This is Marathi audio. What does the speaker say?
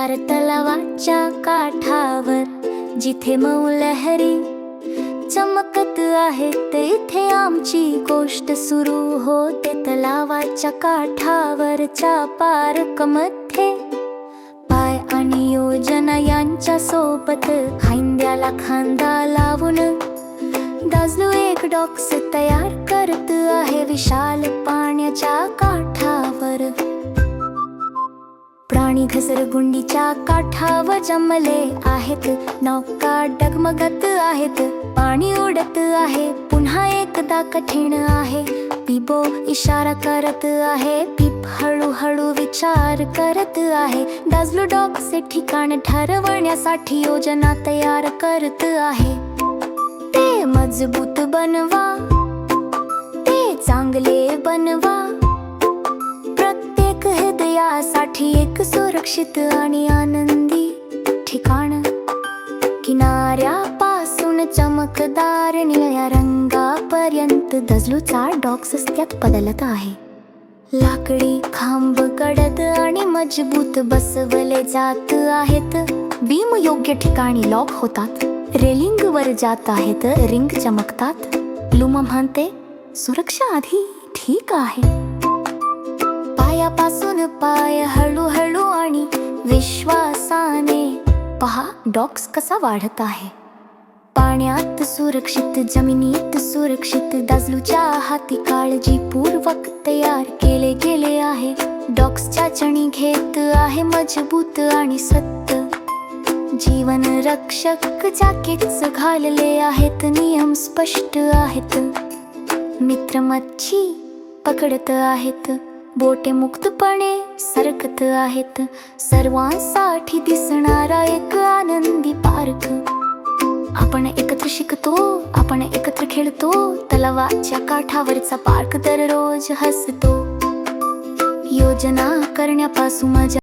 पार तलावाच्या काठावर जिथे मऊ लहरी चमकत आहेत, इथे आमची गोष्ट सुरू होते. तलावाच्या काठावरच्या पार्कमध्ये पाय आणि योजना यांच्या सोबत खांद्याला खांदा लावून दाजलू एक डॉक्स तयार करत आहे विशाल पाण्याच्या काठावर. प्राणी घसरगुंडीच्या काठावर जमले आहेत, नौका डगमगत आहेत, पाणी उडत आहे, पुन्हा एकदा कठीण आहे. पिबो इशारा करत आहे, पिप हळूहळू विचार करत आहे. दाजलू डॉक्सचे ठिकाण ठरवण्यासाठी योजना तयार करत आहे. ते मजबूत बनवा, ते चांगले बनवा, प्रत्येक हृदयासाठी एक सुरक्षित आणि आनंदी ठिकाण. किनाऱ्यापासून चमकदार निळ्या रंगापर्यंत दाजलूचा डॉक्स त्यात बदलत आहे. लाकडी खांब कडक आणि मजबूत बसवले जात आहेत. बीम योग्य ठिकाणी लॉक होतात, रेलिंग वर जात आहेत, रिंग चमकतात. लुमा म्हणते, सुरक्षा आधी ठीक आहे. पायापासून पाय हळूहळू आणि विश्वासाने पहा डॉक्स कसा वाढत आहे. पाण्यात सुरक्षित, जमिनीत सुरक्षित, दाजलूच्या हाती काळजीपूर्वक तयार केले गेले आहे. डॉक्सच्या चणी घेत आहे मजबूत आणि सत्त. जीवन रक्षक जॅकेट्स घालले आहेत, नियम स्पष्ट आहेत. मित्र मच्छी पकडत आहेत, बोटे मुक्तपणे सरकत आहेत. सर्वांसाठी दिसणारा एक आनंदी पार्क. आपण एकत्र शिकतो, आपण एकत्र खेळतो, तलावाच्या काठावरचा पार्क दररोज हसतो. योजना करण्यापासून मजा